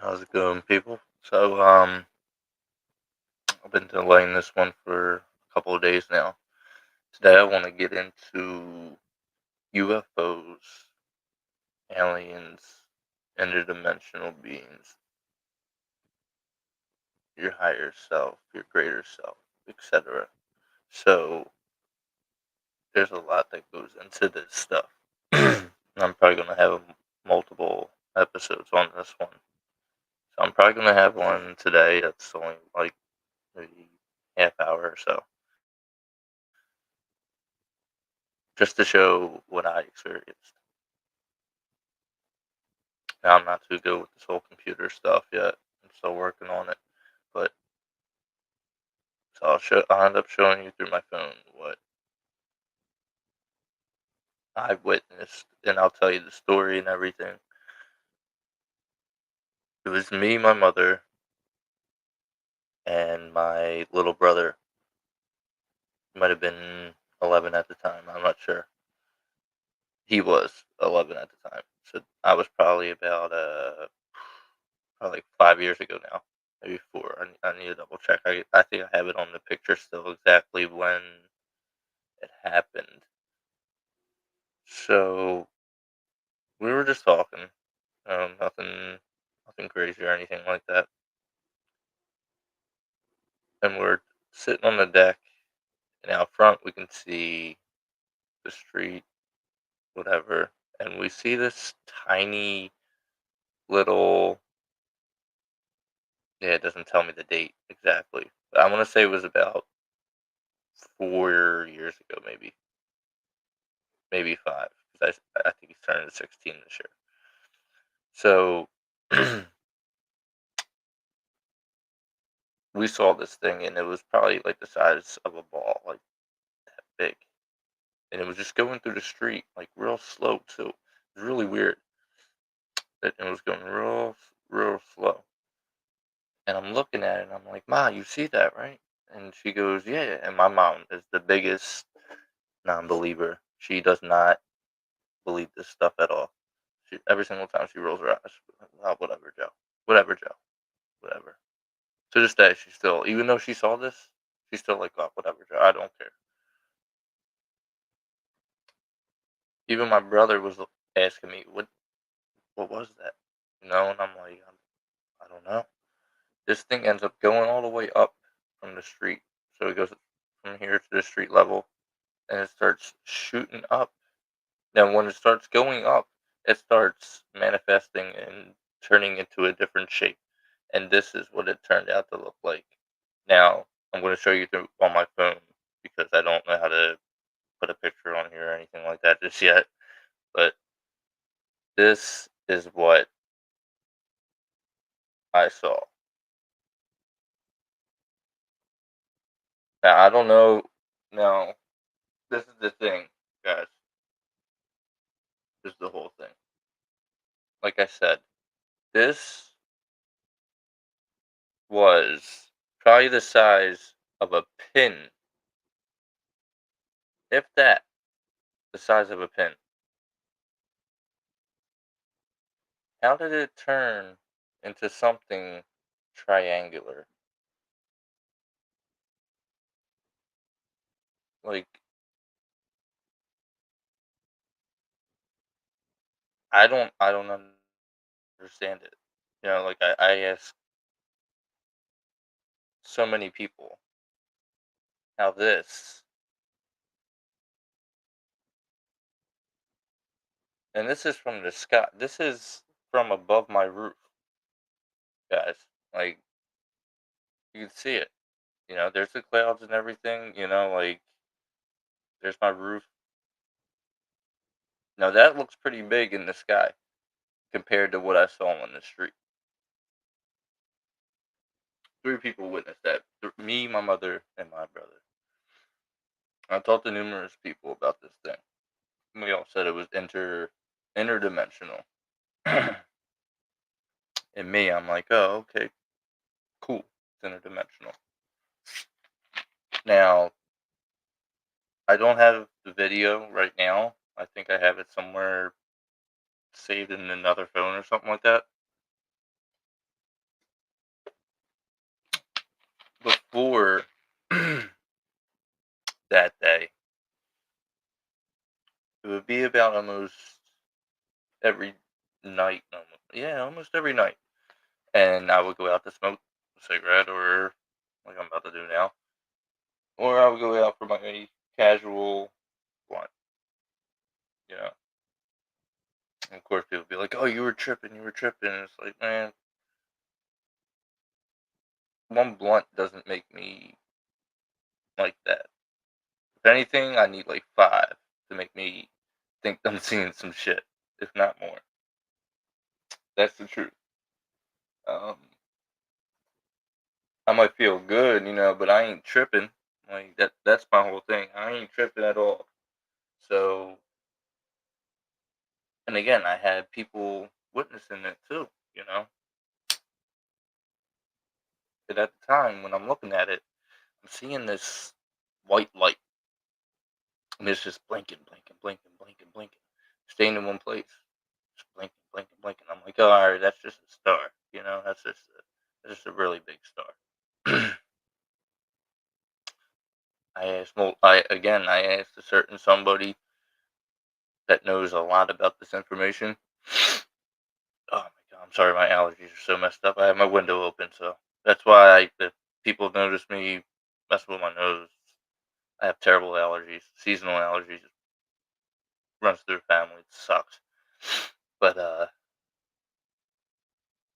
How's it going, people? I've been delaying this one for a couple of days now. Today, I want to get into UFOs, aliens, interdimensional beings, your higher self, your greater self, etc. So, there's a lot that goes into this stuff. I'm probably going to have multiple episodes on this one. So, I'm probably going to have one today that's only like maybe half hour or so, just to show what I experienced. Now, I'm not too good with this whole computer stuff yet. I'm still working on it, but so I'll end up showing you through my phone what I've witnessed, and I'll tell you the story and everything. It was me, my mother, and my little brother. He might have been 11 at the time. I'm not sure. He was 11 at the time, so I was probably about probably like 5 years ago now, maybe four. I need to double check. I think I have it on the picture still exactly when it happened. So we were just talking, nothing crazy or anything like that. And we're sitting on the deck, and out front we can see the street, whatever. And we see this tiny little. Yeah, it doesn't tell me the date exactly. But I want to say it was about 4 years ago, maybe five. 'Cause I think he's turning 16 this year. So we saw this thing, and it was probably like the size of a ball, like that big. And it was just going through the street, like real slow too. It was really weird. It was going real slow. And I'm looking at it, and I'm like, "Ma, you see that, right?" And she goes, "Yeah, yeah." And my mom is the biggest non-believer. She does not believe this stuff at all. Every single time she rolls her eyes, "Oh, whatever, Joe. Whatever, Joe. Whatever." To this day, she still, even though she saw this, she's still like, "Oh, whatever, Joe. I don't care." Even my brother was asking me, "What was that?" And I'm like, I don't know. This thing ends up going all the way up from the street. So it goes from here to the street level, and it starts shooting up. Now, when it starts going up, it starts manifesting and turning into a different shape. And this is what it turned out to look like. Now, I'm going to show you through on my phone because I don't know how to put a picture on here or anything like that just yet. But this is what I saw. Now, I don't know. Now, this is the thing, guys. This is the whole thing. Like I said, this was probably the size of a pin, if that, the size of a pin. How did it turn into something triangular? Like, I don't understand it. Like I ask so many people how this, and this is from the sky. This is from above my roof, guys. Like, you can see it. There's the clouds and everything. Like, there's my roof. Now that looks pretty big in the sky compared to what I saw on the street. Three people witnessed that. Me, my mother, and my brother. I talked to numerous people about this thing. We all said it was interdimensional. And me, I'm like, oh, okay, cool. It's interdimensional. Now, I don't have the video right now. I think I have it somewhere saved in another phone or something like that. before that day, it would be about almost every night. Yeah, almost every night. And I would go out to smoke a cigarette, or like I'm about to do now, or I would go out for my casual blunt. You know, and of course people would be like, "Oh, you were tripping." And it's like, man, one blunt doesn't make me like that. If anything, I need like five to make me think I'm seeing some shit, if not more. That's the truth. Um, I might feel good, but I ain't tripping. Like that's my whole thing. I ain't tripping at all. So, and again, I had people witnessing it too, you know. But at the time when I'm looking at it, I'm seeing this white light, and it's just blinking, blinking, blinking, blinking, blinking, staying in one place, just blinking, blinking, blinking. I'm like, oh, all right, that's just a star, that's just a really big star. I asked a certain somebody that knows a lot about this information. Oh my god, I'm sorry, my allergies are so messed up. I have my window open, so that's why if people notice me messing with my nose, I have terrible allergies, seasonal allergies. It runs through the family. It sucks. But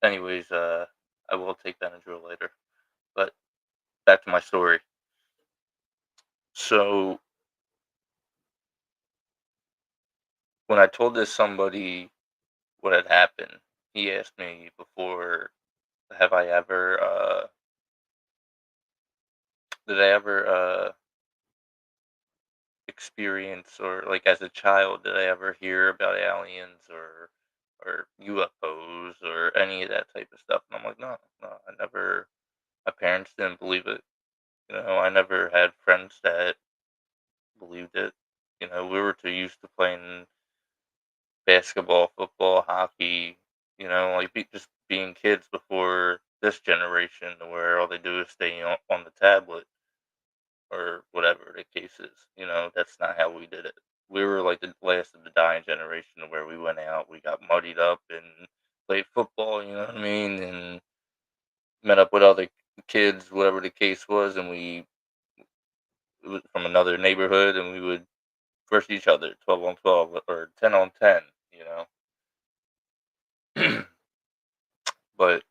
anyways, I will take Benadryl later. But back to my story. So when I told this somebody what had happened, he asked me before, have I ever did I ever experience, or like as a child, did I ever hear about aliens or UFOs or any of that type of stuff? And I'm like, no, no, I never. My parents didn't believe it. I never had friends that believed it. We were too used to playing basketball, football, hockey. Like just being kids before this generation, where all they do is stay on the tablet or whatever the case is. That's not how we did it. We were like the last of the dying generation, where we went out, we got muddied up and played football, you know what I mean, and met up with other kids, whatever the case was, and we it was from another neighborhood, and we would versus each other, 12 on 12 or 10 on 10, you know. But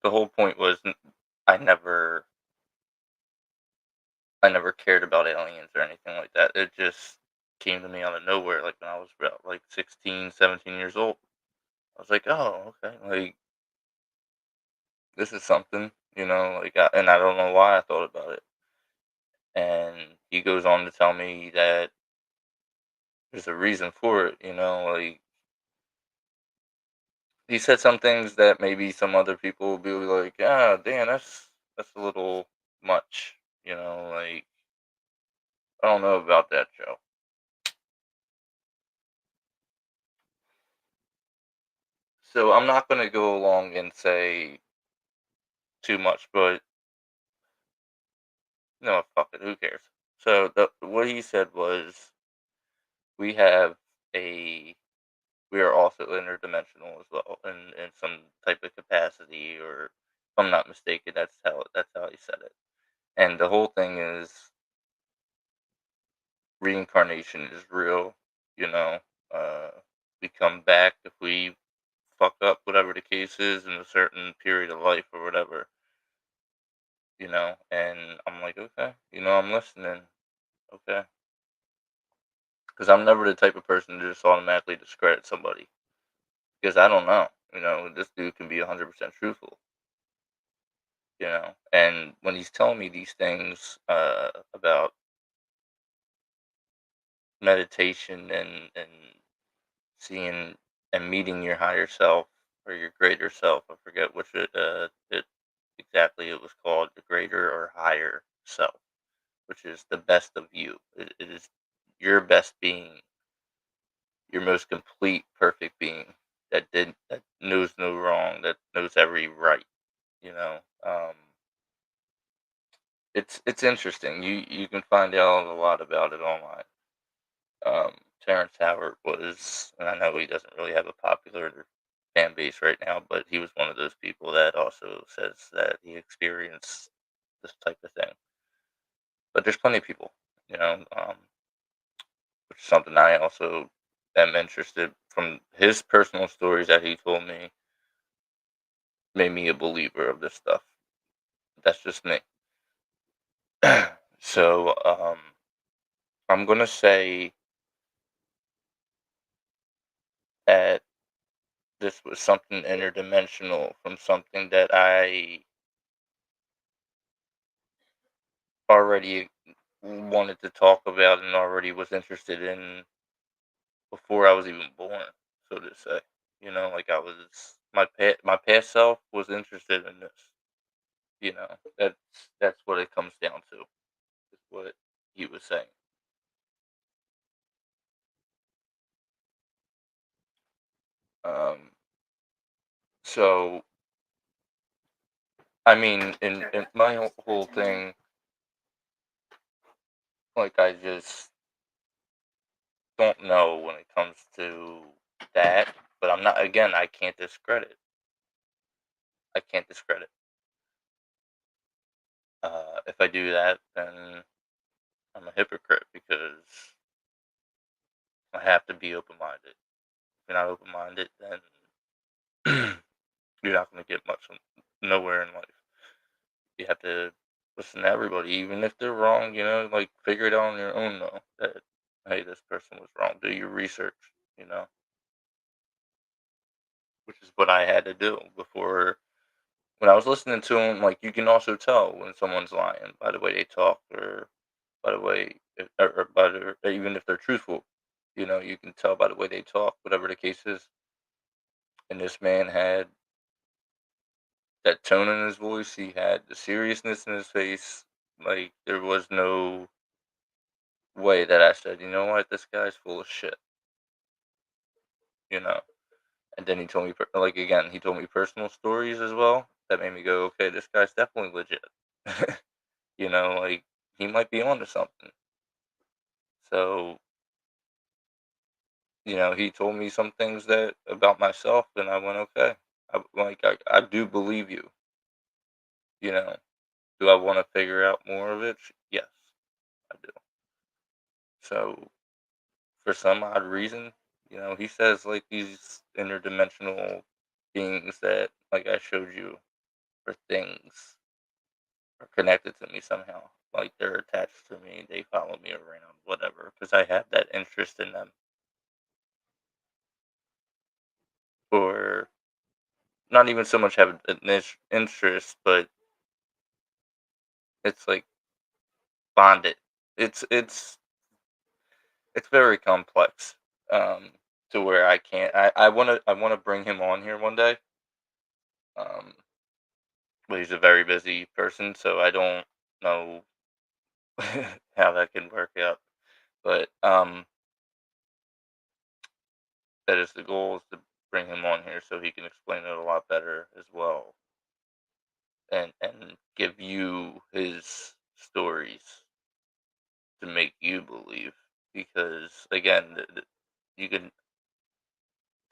the whole point was, I never, I never cared about aliens or anything like that. It just came to me out of nowhere, like when I was about like 16, 17 years old. I was like, "Oh, okay, like, this is something," like, and I don't know why I thought about it. And he goes on to tell me that there's a reason for it, like, he said some things that maybe some other people will be like, "Ah, damn, that's a little much," like, I don't know about that, Joe. So I'm not gonna go along and say too much, but no, fuck it, who cares? So what he said was, we have a we are also interdimensional as well, in some type of capacity, or if I'm not mistaken, that's how he said it. And the whole thing is, reincarnation is real. You know, uh, we come back if we fuck up, whatever the case is, in a certain period of life or whatever. And I'm like, okay, I'm listening, okay, because I'm never the type of person to just automatically discredit somebody, because I don't know. This dude can be 100% truthful. And when he's telling me these things about meditation and seeing and meeting your higher self or your greater self, I forget which it exactly it was called, the greater or higher self, which is the best of you. It is your best being, your most complete, perfect being, that knows no wrong, that knows every right. You know. it's interesting. You can find out a lot about it online. Terrence Howard was, and I know he doesn't really have a popular fan base right now, but he was one of those people that also says that he experienced this type of thing. But there's plenty of people, which is something I also am interested from his personal stories that he told me made me a believer of this stuff. That's just me. So I'm gonna say that this was something interdimensional from something that I already wanted to talk about and already was interested in before I was even born, so to say. Like I was my past self was interested in this. That's what it comes down to. Is what he was saying. Um, so I mean, in my whole thing, like I just don't know when it comes to that. But I'm not. Again, I can't discredit. I can't discredit. If I do that, then I'm a hypocrite because I have to be open minded. If you're not open minded, then you're not going to get much nowhere in life. You have to listen to everybody, even if they're wrong. Like figure it out on your own. Though that hey, this person was wrong. Do your research. You know, which is what I had to do before. When I was listening to them, like you can also tell when someone's lying by the way they talk, or by the way, or by or even if they're truthful. You can tell by the way they talk, whatever the case is. And this man had that tone in his voice. He had the seriousness in his face. Like there was no way that I said, you know what, this guy's full of shit. You know. And then he told me, like again, he told me personal stories as well that made me go, okay, this guy's definitely legit. Like he might be onto something. So he told me some things that about myself, and I went, okay. I do believe you. You know, do I want to figure out more of it? Yes, I do. So for some odd reason, he says like these interdimensional beings that, like I showed you, or things are connected to me somehow. Like they're attached to me, they follow me around, whatever, because I have that interest in them, or not even so much have an interest, but it's like bonded. It's very complex. To where I can't. I want to bring him on here one day. Um, but he's a very busy person, so I don't know how that can work out. But that is the goal, is to bring him on here so he can explain it a lot better as well, and give you his stories to make you believe. Because again, you can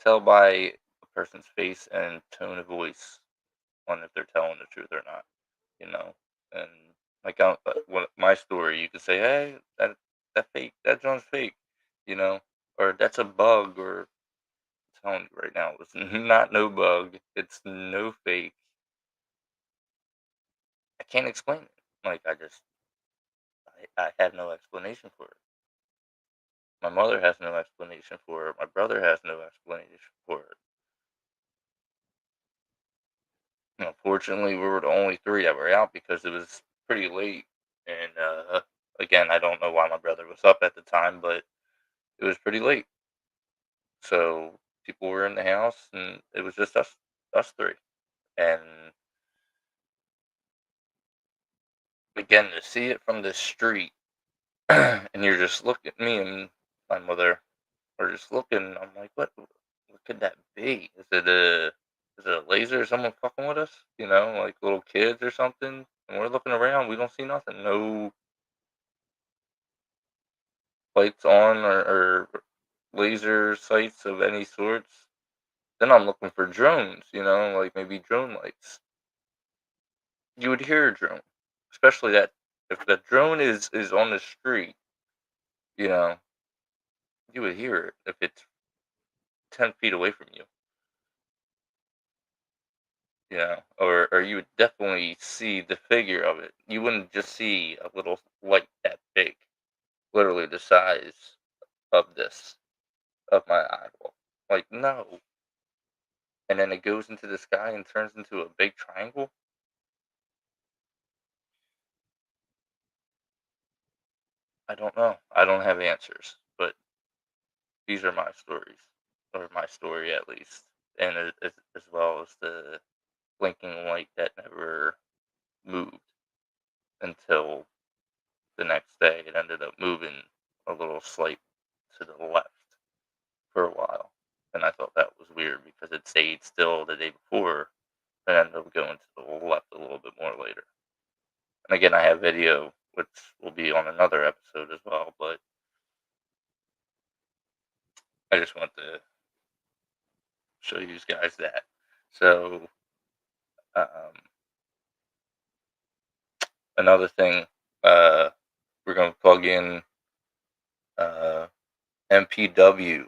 tell by a person's face and tone of voice on if they're telling the truth or not. You know, and like my story, you could say, hey, that John's fake. You know, or that's a bug, or I'm telling you right now, it's not no bug. It's no fake. I can't explain it. Like I have no explanation for it. My mother has no explanation for it. My brother has no explanation for it. Fortunately, we were the only three that were out because it was pretty late. And again, I don't know why my brother was up at the time, but it was pretty late. So people were in the house, and it was just us three. And again, to see it from the street, and you're just looking at me and my mother are just looking. I'm like, what could that be? Is it a laser? Or someone fucking with us? Like little kids or something? And we're looking around, we don't see nothing. No lights on or laser sights of any sorts. Then I'm looking for drones, like maybe drone lights. You would hear a drone, especially that if the drone is on the street, you know, you would hear it if it's 10 feet away from you, or you would definitely see the figure of it. You wouldn't just see a little light that big, literally the size of this of my eyeball. Like no, and then it goes into the sky and turns into a big triangle. I don't know. I don't have answers, but these are my stories, or my story at least, and as well as the blinking light that never moved until the next day. It ended up moving a little slight to the left for a while, and I thought that was weird because it stayed still the day before and ended up going to the left a little bit more later. And again, I have video, which will be on another episode as well, but I just want to show you guys that. So, um, another thing, uh, we're going to plug in uh, MPW,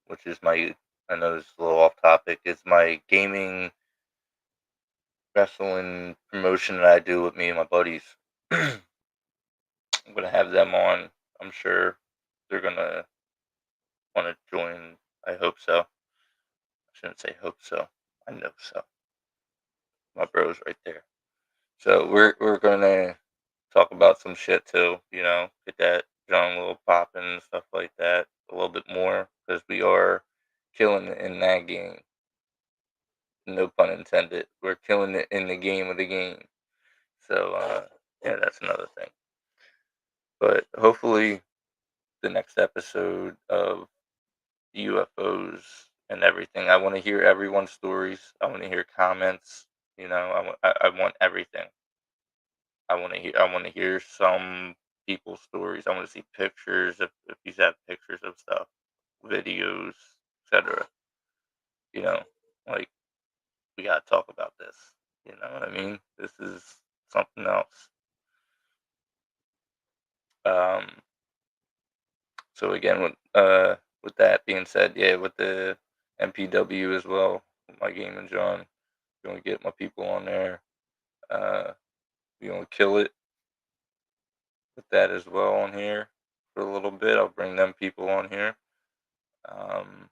which is my, I know this is a little off topic, it's my gaming wrestling promotion that I do with me and my buddies. I'm going to have them on. I'm sure they're going to want to join. I hope so. I shouldn't say hope so. I know so. My bro's right there. So we're gonna talk about some shit too, get that John little popping and stuff like that a little bit more because we are killing it in that game. No pun intended. We're killing it in the game of the game. So yeah, that's another thing. But hopefully the next episode of UFOs and everything. I want to hear everyone's stories. I want to hear comments. I want everything. I want to hear some people's stories. I want to see pictures if you have pictures of stuff, videos, etc. You know, like we gotta talk about this. You know what I mean? This is something else. Um, so again, with that being said, yeah, with the MPW as well, my game and John, we're gonna get my people on there. Uh, we're gonna kill it with that as well on here for a little bit. I'll bring them people on here. Um,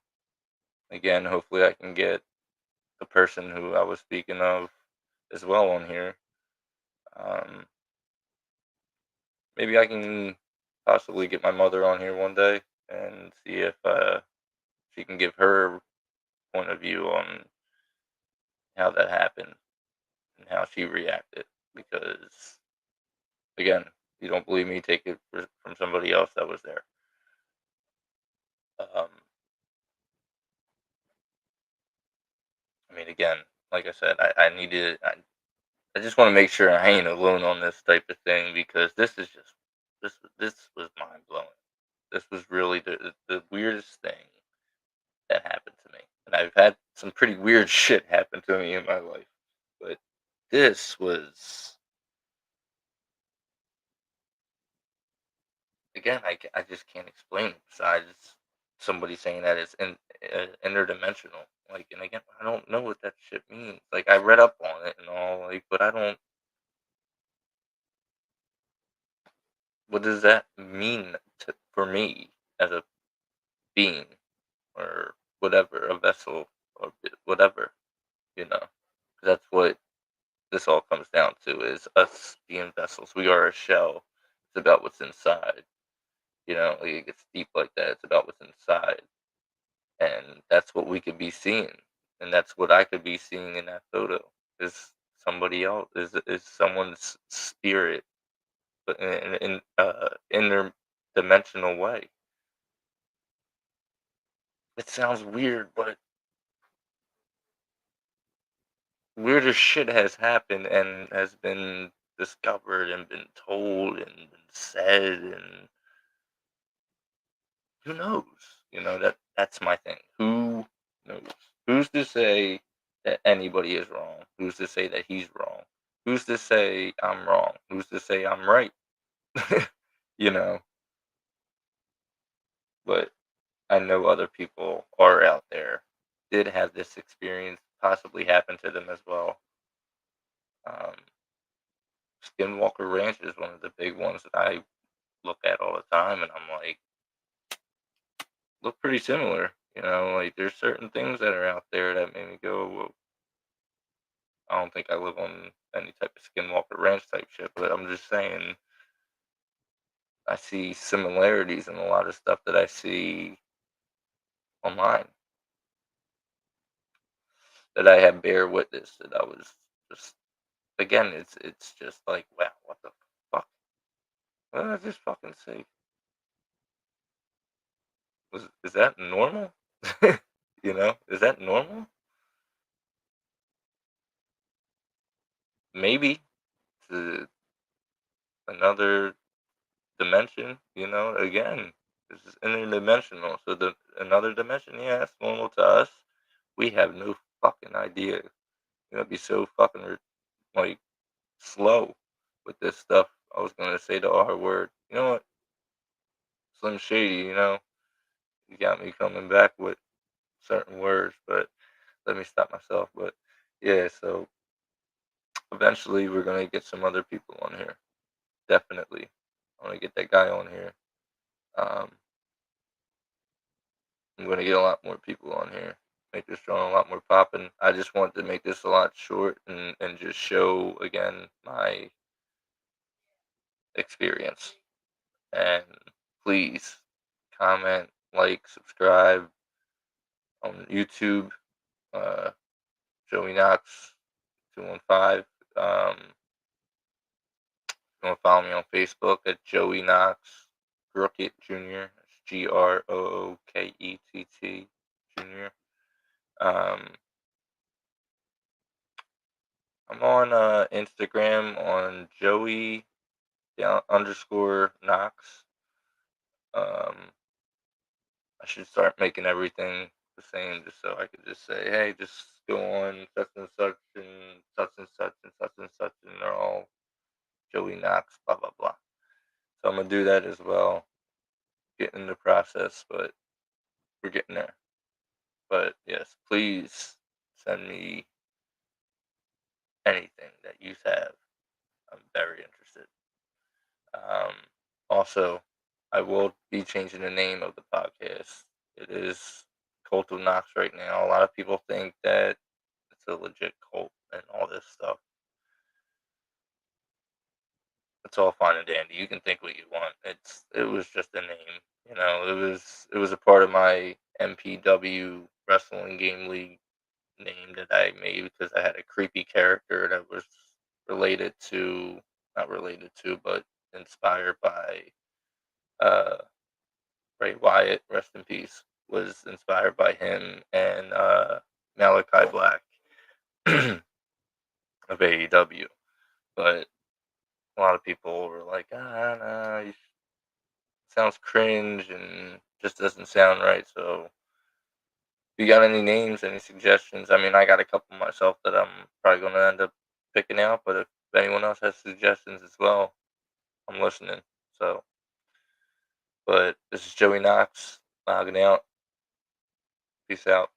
Again, hopefully I can get the person who I was speaking of as well on here. Um, Maybe I can possibly get my mother on here one day and see if she can give her point of view on how that happened and how she reacted. Because again, if you don't believe me, take it from somebody else that was there. Um, I mean, again, like I said, I need to. I just want to make sure I ain't alone on this type of thing because this was mind blowing. This was really the weirdest thing that happened to me, and I've had some pretty weird shit happen to me in my life, but this was again I just can't explain it besides somebody saying that it's interdimensional. Like, and again, I don't know what that shit means. Like, I read up on it and all, like, but I don't. What does that mean for me as a being or whatever, a vessel or whatever, you know? 'Cause that's what this all comes down to is us being vessels. We are a shell. It's about what's inside, like it gets deep like that. It's about what's inside. And that's what we could be seeing. And that's what I could be seeing in that photo is somebody else, is someone's spirit, but in interdimensional way. It sounds weird, but weirder shit has happened and has been discovered and been told and been said, and who knows? That's my thing. Who knows? Who's to say that anybody is wrong? Who's to say that he's wrong? Who's to say I'm wrong? Who's to say I'm right? you know, but I know other people are out there did have this experience possibly happen to them as well. Um, Skinwalker Ranch is one of the big ones that I look at all the time, and I'm like, look pretty similar. Like there's certain things that are out there that made me go, well, I don't think I live on any type of Skinwalker Ranch type shit, but I'm just saying I see similarities in a lot of stuff that I see online that I have bear witness that I was just again, it's just like, wow, what the fuck? What did I just fucking say? Is that normal? Is that normal? Maybe to another dimension, again, this is interdimensional. So another dimension, yeah, it's normal to us. We have no fucking idea. Be so fucking like slow with this stuff. I was gonna say the R word. You know what? Slim Shady, you got me coming back with certain words, but let me stop myself. But yeah, so eventually we're gonna get some other people on here. Definitely. I wanna get that guy on here. Um, I'm gonna get a lot more people on here. Make this show a lot more popping. I just want to make this a lot short and just show again my experience. And please comment, like, subscribe on YouTube. Uh, Joey Knox 215. You want to follow me on Facebook at Joey Knox Grookett Jr. That's Grookett Jr. Um, I'm on Instagram on Joey down underscore Knox. Um, I should start making everything the same just so I could just say, hey, just go on such and such and such and such and such and such, and they're all Joey Knox, blah, blah, blah. So I'm going to do that as well, getting in the process, but we're getting there. But yes, please send me anything that you have. I'm very interested. Um, Also, I will be changing the name of the podcast. It is Cult of Knox right now. A lot of people think that it's a legit cult and all this stuff. It's all fine and dandy. You can think what you want. It was just a name. It was a part of my MPW Wrestling Game League name that I made because I had a creepy character that was related to, not related to, but inspired by uh, Ray Wyatt, rest in peace, was inspired by him and Malachi Black of AEW. But a lot of people were like, nah, sounds cringe and just doesn't sound right. So, if you got any names, any suggestions? I mean, I got a couple myself that I'm probably going to end up picking out, but if anyone else has suggestions as well, I'm listening. So, but this is Joey Knox, logging out. Peace out.